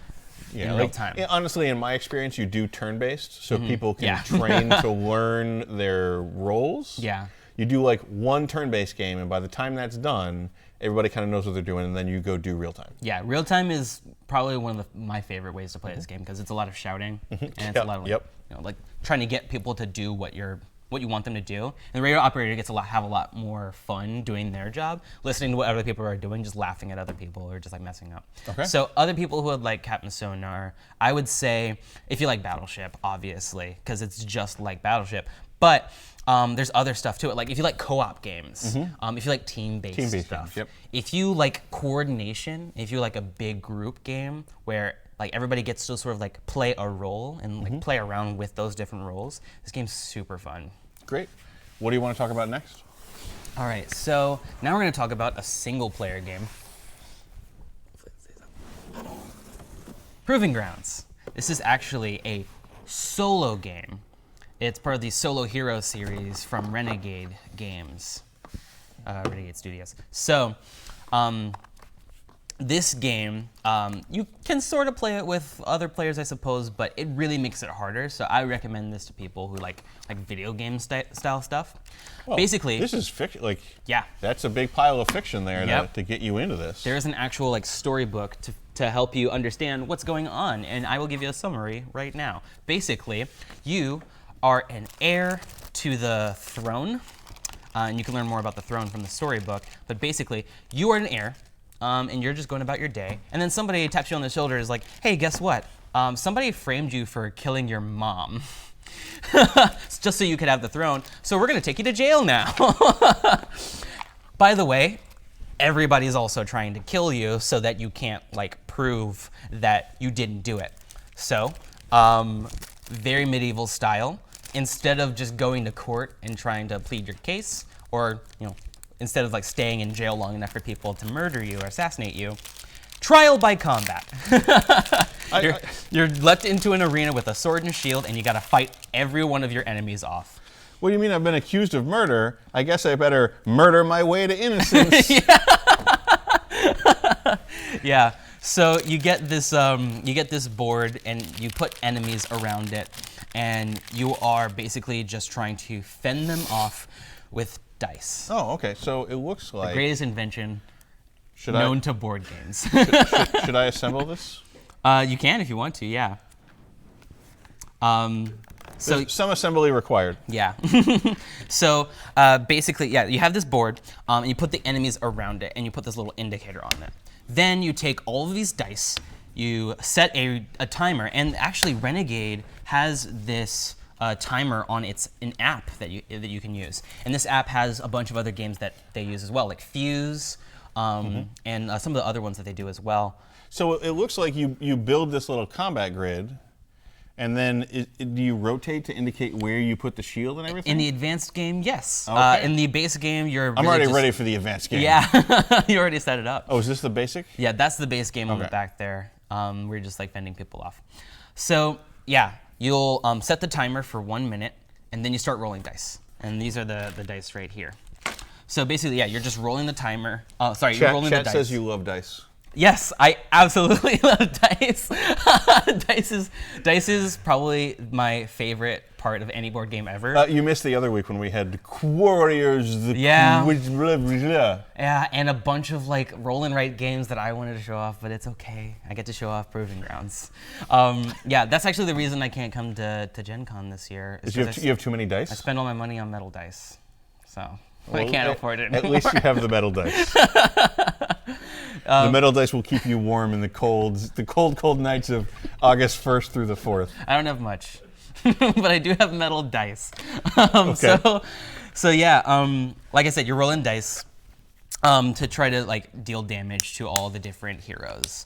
in real time. Honestly, in my experience, you do turn-based, so people can train to learn their roles. Yeah. You do like one turn-based game, and by the time that's done, everybody kind of knows what they're doing, and then you go do real-time. Yeah, real-time is probably one of my favorite ways to play this game, because it's a lot of shouting, and it's a lot of like trying to get people to do what you want them to do. And the radio operator gets have a lot more fun doing their job, listening to what other people are doing, just laughing at other people or just like messing up. So other people who would like Captain Sonar, I would say if you like Battleship, obviously, because it's just like Battleship. But there's other stuff to it. Like if you like co-op games, if you like team-based stuff, if you like coordination, if you like a big group game where like everybody gets to sort of like play a role and like play around with those different roles, this game's super fun. Great. What do you want to talk about next? All right, so now we're going to talk about a single-player game. Proving Grounds. This is actually a solo game. It's part of the Solo Hero series from Renegade Games, Renegade Studios. So, this game, you can sort of play it with other players, I suppose, but it really makes it harder. So I recommend this to people who like video game style stuff. Well, basically, this is fiction. Like, yeah, that's a big pile of fiction there Yep. to get you into this. There is an actual storybook to help you understand what's going on, and I will give you a summary right now. Basically, you are an heir to the throne, and you can learn more about the throne from the storybook. But basically, you are an heir. And you're just going about your day, and then somebody taps you on the shoulder, is like, hey, guess what? Somebody framed you for killing your mom. Just so you could have the throne, so we're gonna take you to jail now. By the way, everybody's also trying to kill you so that you can't prove that you didn't do it. So, very medieval style. Instead of just going to court and trying to plead your case, or instead of staying in jail long enough for people to murder you or assassinate you, trial by combat. You're left into an arena with a sword and shield, and you gotta fight every one of your enemies off. What do you mean I've been accused of murder? I guess I better murder my way to innocence. Yeah. So you get this board, and you put enemies around it, and you are basically just trying to fend them off with dice. Oh, okay. So it looks like the greatest invention known to board games. should I assemble this? You can if you want to, yeah. So there's some assembly required. Yeah. So basically, yeah, you have this board, and you put the enemies around it, and you put this little indicator on it. Then you take all of these dice, you set a timer, and actually Renegade has this timer on an app that you can use, and this app has a bunch of other games that they use as well, like Fuse, and some of the other ones that they do as well. So it looks like you build this little combat grid, and then do you rotate to indicate where you put the shield and everything? In the advanced game, yes. Okay. In the basic game, I'm already ready for the advanced game. Yeah, you already set it up. Oh, is this the basic? Yeah, that's the base game on the back there. We're just fending people off. So yeah, you'll set the timer for 1 minute, and then you start rolling dice. And these are the dice right here. So basically, yeah, you're just rolling the timer. You're rolling the dice. Chat says you love dice. Yes, I absolutely love dice. Dice is probably my favorite part of any board game ever. You missed the other week when we had Warriors. Yeah, and a bunch of roll and write games that I wanted to show off, but it's okay. I get to show off Proving Grounds. Yeah, that's actually the reason I can't come to Gen Con this year. You have too many dice? I spend all my money on metal dice, so I can't afford it anymore. At least you have the metal dice. The metal dice will keep you warm in the cold nights of August 1st through the 4th. I don't have much, but I do have metal dice. Okay. So yeah, like I said, you're rolling dice to try to deal damage to all the different heroes.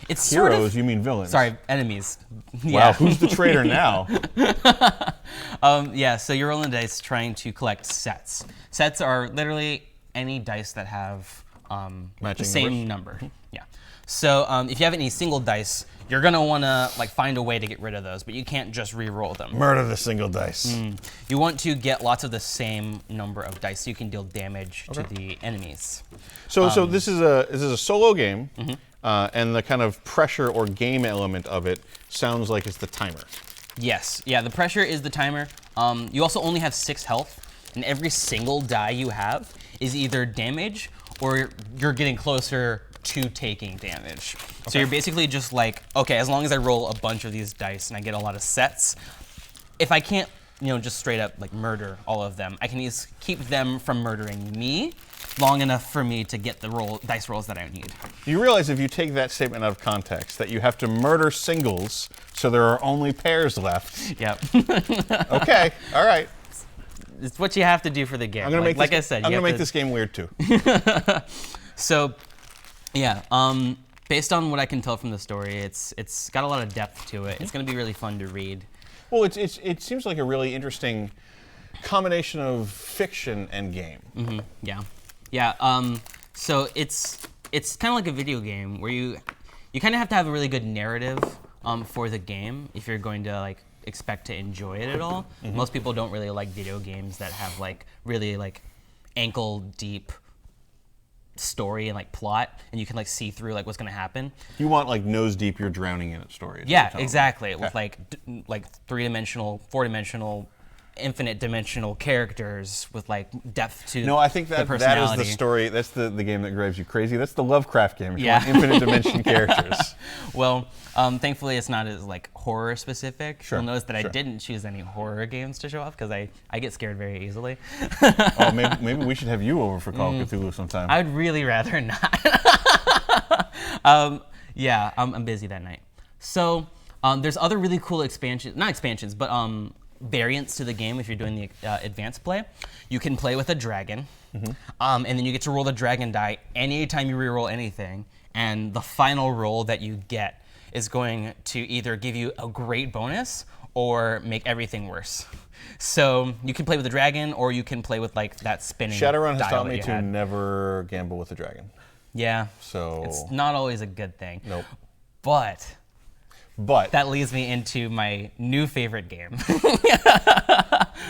It's heroes? You mean villains? Sorry, enemies. Wow, who's the traitor now? Yeah, so you're rolling dice trying to collect sets. Sets are literally any dice that have the same number. Yeah. So if you have any single dice, you're gonna want to find a way to get rid of those, but you can't just re-roll them. Murder the single dice. You want to get lots of the same number of dice so you can deal damage to the enemies. So this is a solo game, and the kind of pressure or game element of it sounds like it's the timer. Yes. Yeah. The pressure is the timer. You also only have 6 health, and every single die you have is either damage or you're getting closer to taking damage. Okay. So you're basically just okay, as long as I roll a bunch of these dice and I get a lot of sets, if I can't, just straight up murder all of them, I can keep them from murdering me long enough for me to get the dice rolls that I need. You realize if you take that statement out of context that you have to murder singles so there are only pairs left. Yep. Okay, all right. It's what you have to do for the game. I'm gonna make this game weird too. So, yeah. Based on what I can tell from the story, it's got a lot of depth to it. It's gonna be really fun to read. Well, it seems like a really interesting combination of fiction and game. Mm-hmm. Yeah, yeah. So it's kind of like a video game where you you kind of have to have a really good narrative for the game if you're going to like expect to enjoy it at all. Most people don't really like video games that have like really like ankle deep story and like plot, and you can like see through like what's gonna happen. You want like nose deep, you're drowning in it stories. Yeah, exactly. Okay. With like 3-dimensional, 4-dimensional, infinite dimensional characters with like depth to No, I think that is the story. That's the game that drives you crazy. That's the Lovecraft game. Yeah, infinite dimension characters. Well, thankfully it's not as like horror specific. Sure. You'll notice that I didn't choose any horror games to show off because I get scared very easily. Oh, maybe we should have you over for Call of Cthulhu sometime. I'd really rather not. Yeah, I'm busy that night. So there's other really cool expansions, but variants to the game if you're doing the advanced play. You can play with a dragon, and then you get to roll the dragon die anytime you reroll anything, and the final roll that you get is going to either give you a great bonus or make everything worse. So you can play with the dragon, or you can play with like that spinning Shadowrun has taught me that you to had. never gamble with a dragon. Yeah, So it's not always a good thing. Nope. But But that leads me into my new favorite game.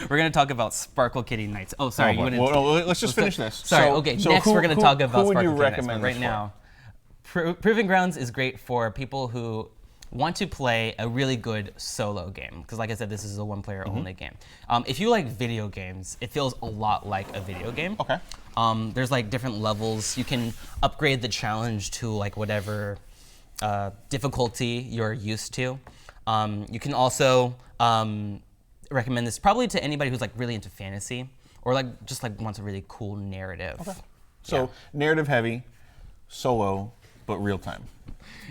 We're going to talk about Sparkle Kitty Nights. Oh, sorry. Let's just finish this. Sorry, okay. Next, we're going to talk about who would Sparkle you Kitty Nights. recommend But right this now, Proving Grounds is great for people who want to play a really good solo game. Because like I said, this is a one-player only game. If you like video games, it feels a lot like a video game. Okay. There's like different levels. You can upgrade the challenge to like whatever difficulty you're used to. You can also recommend this probably to anybody who's like really into fantasy or like just like wants a really cool narrative. Okay. So narrative heavy, solo, but real time.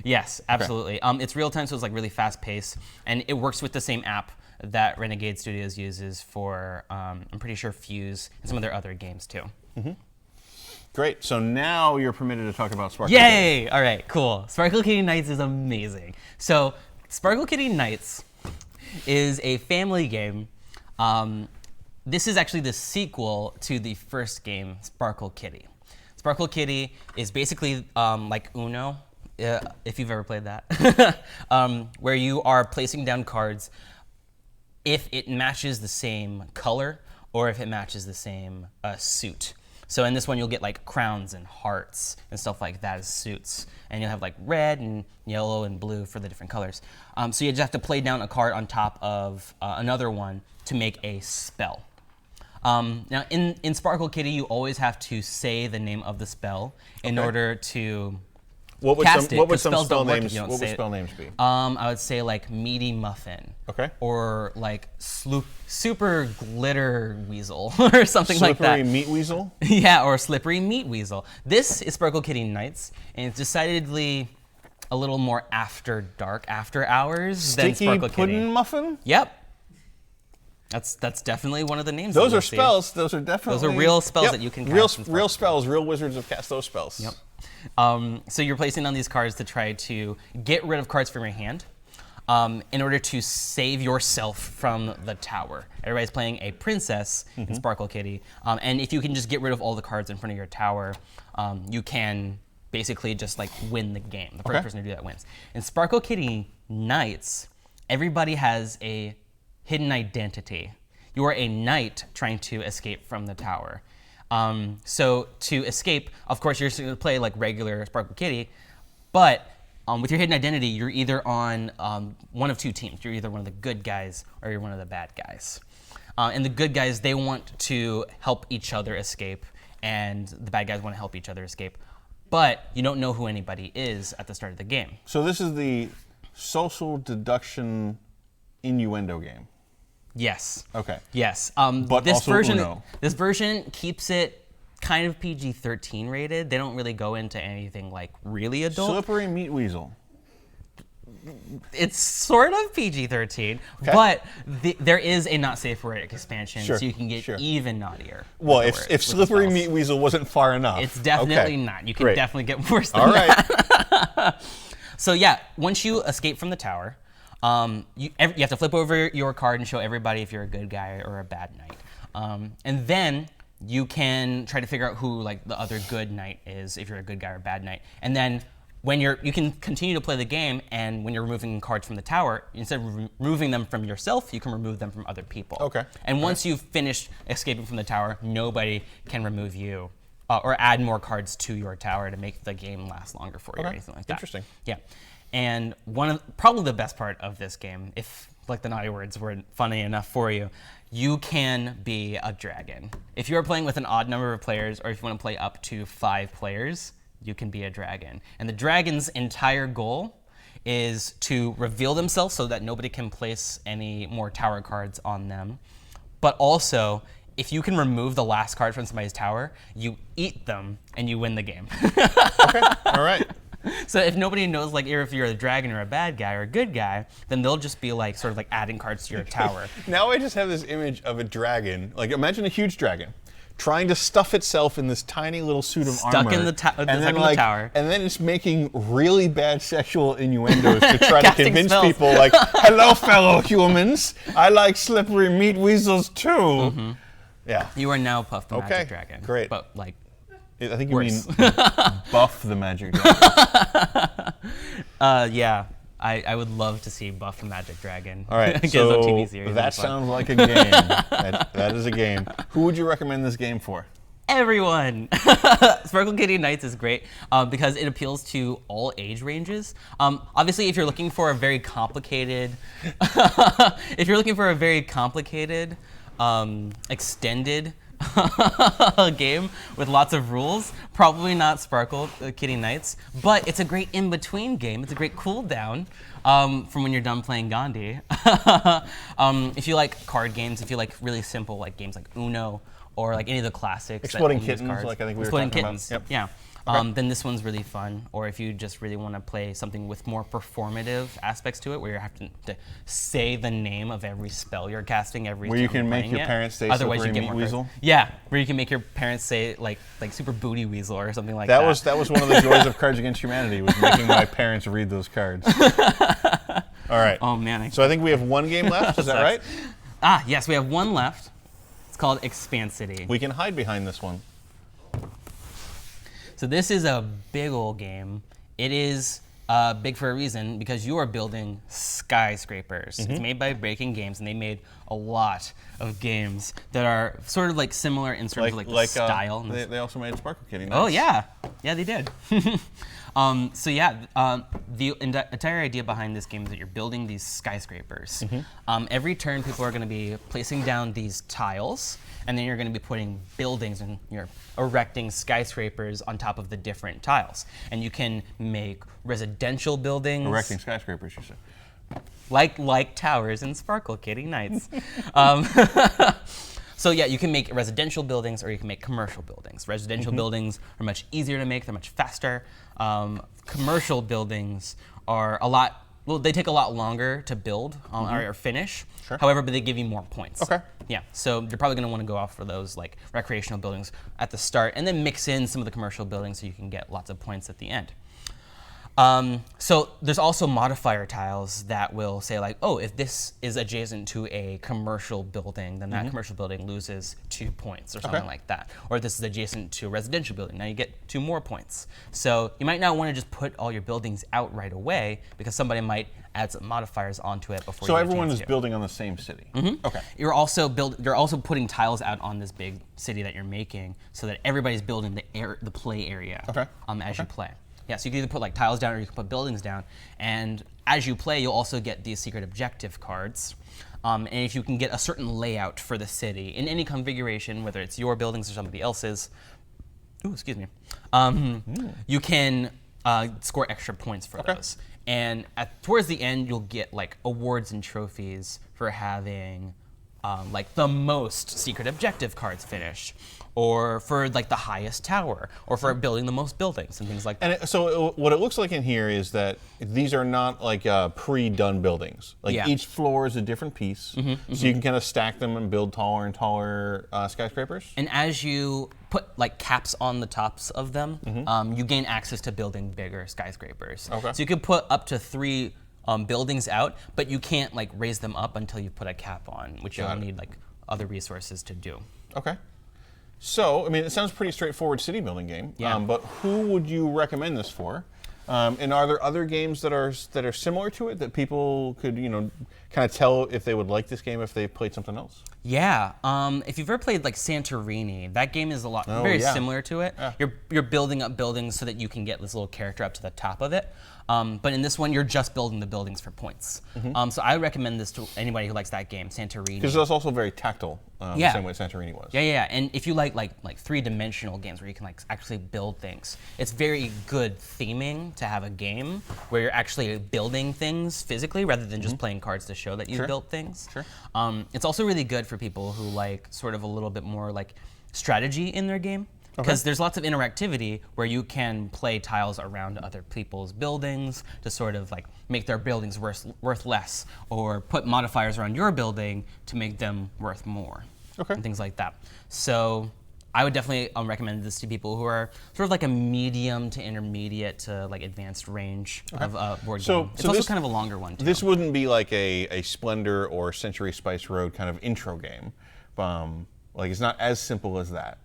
Yes, absolutely. Okay. It's real time, so it's like really fast paced, and it works with the same app that Renegade Studios uses for I'm pretty sure Fuse and some of their other games too. Great. So now you're permitted to talk about Sparkle Yay! Kitty. All right, cool. Sparkle Kitty Nights is amazing. So Sparkle Kitty Nights is a family game. This is actually the sequel to the first game, Sparkle Kitty. Sparkle Kitty is basically like Uno, if you've ever played that, where you are placing down cards if it matches the same color or if it matches the same suit. So in this one, you'll get like crowns and hearts and stuff like that as suits. And you'll have like red and yellow and blue for the different colors. So you just have to play down a card on top of another one to make a spell. Now in Sparkle Kitty, you always have to say the name of the spell in order to cast it. What would some spell names be? I would say like Meaty Muffin. Okay. Or like Super Glitter Weasel or something like that. Slippery Meat Weasel? Yeah, or Slippery Meat Weasel. This is Sparkle Kitty Nights, and it's decidedly a little more after dark, after hours than Sparkle Kitty. Sticky Puddin' Muffin? Yep. That's definitely one of the names. Those are spells. Those are definitely. Those are real spells that you can cast. Real spells. Real wizards have cast those spells. Yep. So you're placing down these cards to try to get rid of cards from your hand in order to save yourself from the tower. Everybody's playing a princess in Sparkle Kitty, and if you can just get rid of all the cards in front of your tower, you can basically just like win the game. The first person to do that wins. In Sparkle Kitty Nights, everybody has a hidden identity. You are a knight trying to escape from the tower. So to escape, of course, you're going to play like regular Sparkle Kitty, but with your hidden identity, you're either on one of two teams. You're either one of the good guys or you're one of the bad guys. And the good guys, they want to help each other escape, and the bad guys want to help each other escape. But you don't know who anybody is at the start of the game. So this is the social deduction innuendo game. Yes. Okay. Yes. But this also version, Uno. This version keeps it kind of PG-13 rated. They don't really go into anything like really adult. Slippery Meat Weasel. It's sort of PG-13, but there is a not safe for work expansion, so you can get even naughtier. Well, if Slippery Meat Weasel wasn't far enough. It's definitely not. You can definitely get worse than All that. So yeah, once you escape from the tower, you have to flip over your card and show everybody if you're a good guy or a bad knight. And then you can try to figure out who like the other good knight is, if you're a good guy or a bad knight. And then you can continue to play the game, and when you're removing cards from the tower, instead of removing them from yourself, you can remove them from other people. Okay. And once you've finished escaping from the tower, nobody can remove you or add more cards to your tower to make the game last longer for you or anything like that. Interesting. Yeah. And probably the best part of this game, if like the naughty words weren't funny enough for you, you can be a dragon. If you're playing with an odd number of players, or if you want to play up to 5 players, you can be a dragon. And the dragon's entire goal is to reveal themselves so that nobody can place any more tower cards on them. But also, if you can remove the last card from somebody's tower, you eat them and you win the game. Okay, all right. So if nobody knows, like, if you're a dragon or a bad guy or a good guy, then they'll just be like sort of like adding cards to your tower. Now I just have this image of a dragon. Like, imagine a huge dragon trying to stuff itself in this tiny little suit of armor. Stuck in the tower. And then it's making really bad sexual innuendos to try to convince spells. people, like, hello, fellow humans. I like slippery meat weasels, too. Mm-hmm. Yeah. You are now Puff the Magic Dragon. Great. But, like, I think you worse. mean Buff the Magic Dragon. Yeah. I would love to see Buff the Magic Dragon. All right, Get so a TV series. that sounds like a game. that is a game. Who would you recommend this game for? Everyone. Sparkle Kitty Nights is great because it appeals to all age ranges. Obviously, if you're looking for a very complicated, extended game with lots of rules, probably not Sparkle Kitty Nights, but it's a great in-between game. It's a great cool down from when you're done playing Gandhi. If you like card games, if you like really simple like games like Uno or like any of the classics, Exploding Kittens, like I think we were talking Kittens. about. Yep. Yeah. Okay. Then this one's really fun. Or if you just really want to play something with more performative aspects to it, where you have to say the name of every spell you're casting every time. Where you can make playing your it. parents say Otherwise Slippery you get Meat more Weasel? cards. Yeah, where you can make your parents say like Super Booty Weasel or something like that. That was one of the joys of Cards Against Humanity, was making my parents read those cards. All right. Oh man. So I think we have one game left. Is that right? Yes, we have one left. It's called Expancity. We can hide behind this one. So this is a big old game. It is big for a reason, because you are building skyscrapers. Mm-hmm. It's made by Breaking Games, and they made a lot of games that are sort of like similar in terms of like the style. They also made Sparkle Kitty Nights. Oh yeah, yeah they did. The entire idea behind this game is that you're building these skyscrapers. Mm-hmm. Every turn, people are going to be placing down these tiles, and then you're going to be putting buildings and you're erecting skyscrapers on top of the different tiles. And you can make residential buildings. Erecting skyscrapers, you said. Like towers in Sparkle Kitty Nights. So yeah, you can make residential buildings or you can make commercial buildings. Residential buildings are much easier to make, they're much faster. Commercial buildings are they take a lot longer to build or finish. Sure. However, but they give you more points. Okay. Yeah, so you're probably gonna wanna go off for those like recreational buildings at the start and then mix in some of the commercial buildings so you can get lots of points at the end. So there's also modifier tiles that will say like, oh, if this is adjacent to a commercial building, then that commercial building loses 2 points or something like that. Or if this is adjacent to a residential building, now you get 2 more points. So you might not want to just put all your buildings out right away because somebody might add some modifiers onto it before. So you get a everyone chance is to. building on the same city. Okay. You're also putting tiles out on this big city that you're making so that everybody's building the play area as you play. Yeah, so you can either put like tiles down or you can put buildings down. And as you play, you'll also get these secret objective cards. And if you can get a certain layout for the city in any configuration, whether it's your buildings or somebody else's, you can score extra points for those. And towards the end, you'll get like awards and trophies for having like the most secret objective cards finished, or for like the highest tower, or for building the most buildings and things like that. And so what it looks like in here is that these are not like pre-done buildings. Like each floor is a different piece, so you can kind of stack them and build taller and taller skyscrapers. And as you put like caps on the tops of them, you gain access to building bigger skyscrapers. Okay. So you could put up to 3 buildings out, but you can't like raise them up until you put a cap on, which you'll need like other resources to do. Okay. So, I mean, it sounds pretty straightforward city building game. Yeah. But who would you recommend this for? And are there other games that are similar to it that people could kind of tell if they would like this game if they played something else? Yeah, if you've ever played like Santorini, that game is very similar to it. Yeah. You're building up buildings so that you can get this little character up to the top of it. But in this one, you're just building the buildings for points. So I recommend this to anybody who likes that game, Santorini. Because it's also very tactile, the same way Santorini was. Yeah. And if you like three-dimensional games where you can like actually build things, it's very good theming to have a game where you're actually building things physically rather than just playing cards to show that you've built things. Sure. It's also really good for people who like sort of a little bit more like strategy in their game. Because there's lots of interactivity where you can play tiles around other people's buildings to sort of like make their buildings worth less, or put modifiers around your building to make them worth more, and things like that. So I would definitely recommend this to people who are sort of like a medium to intermediate to like advanced range of board game. It's also kind of a longer one too. This wouldn't be like a Splendor or Century Spice Road kind of intro game. Like it's not as simple as that.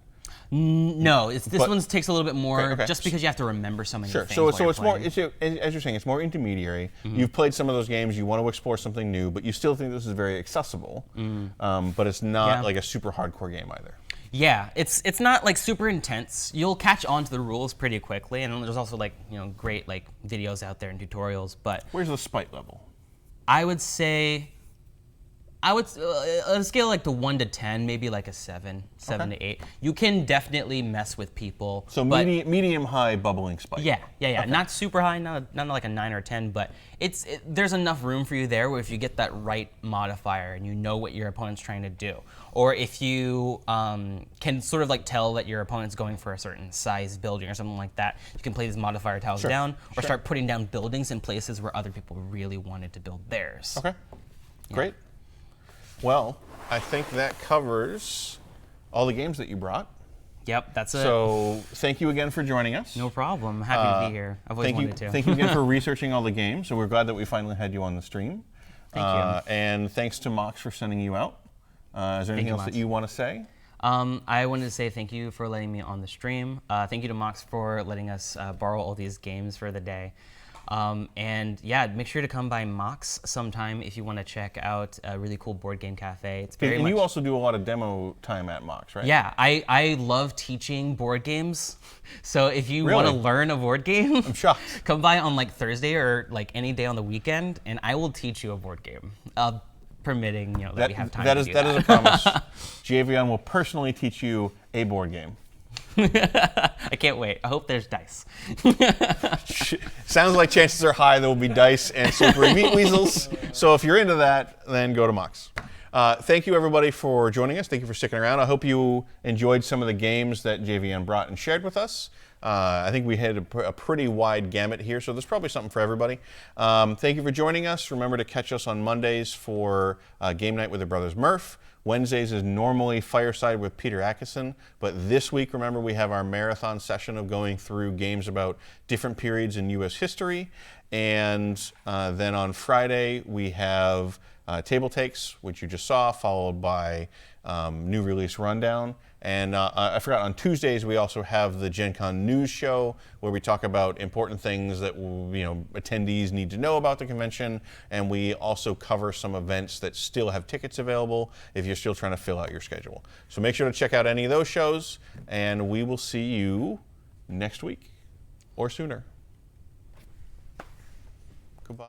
No, this one takes a little bit more, just because you have to remember so many things. So it's more, as you're saying, it's more intermediary. You've played some of those games, you want to explore something new, but you still think this is very accessible. But it's not like a super hardcore game either. Yeah, it's not like super intense. You'll catch on to the rules pretty quickly, and there's also like great like videos out there and tutorials. But where's the spite level? I would say. On a scale like to 1 to 10, maybe like a 7 to 8. You can definitely mess with people. So medium high bubbling spike. Yeah. Okay. Not super high, not like a 9 or 10, but there's enough room for you there where if you get that right modifier and you know what your opponent's trying to do, or if you can sort of like tell that your opponent's going for a certain size building or something like that, you can play these modifier tiles down, or start putting down buildings in places where other people really wanted to build theirs. Okay, great. Well, I think that covers all the games that you brought. Yep, that's it. So thank you again for joining us. No problem. Happy to be here. I've always wanted to. Thank you again for researching all the games. So we're glad that we finally had you on the stream. Thank you. And thanks to Mox for sending you out. Is there anything else that you want to say? I wanted to say thank you for letting me on the stream. Thank you to Mox for letting us borrow all these games for the day. And yeah, make sure to come by Mox sometime if you want to check out a really cool board game cafe. It's very you also do a lot of demo time at Mox, right? Yeah, I love teaching board games. So if you want to learn a board game, I'm shocked. Come by on like Thursday or like any day on the weekend, and I will teach you a board game. Permitting that we have time to do that. That is a promise. Javion will personally teach you a board game. I can't wait. I hope there's dice. Sounds like chances are high there will be dice and slippery meat weasels. So if you're into that, then go to Mox. Thank you, everybody, for joining us. Thank you for sticking around. I hope you enjoyed some of the games that Javion brought and shared with us. I think we had a pretty wide gamut here, so there's probably something for everybody. Thank you for joining us. Remember to catch us on Mondays for Game Night with the Brothers Murph. Wednesdays is normally Fireside with Peter Atkinson, but this week, remember, we have our marathon session of going through games about different periods in U.S. history. And then on Friday, we have Table Takes, which you just saw, followed by New Release Rundown. And I forgot, on Tuesdays, we also have the Gen Con News Show, where we talk about important things that attendees need to know about the convention. And we also cover some events that still have tickets available if you're still trying to fill out your schedule. So make sure to check out any of those shows, and we will see you next week or sooner. Goodbye.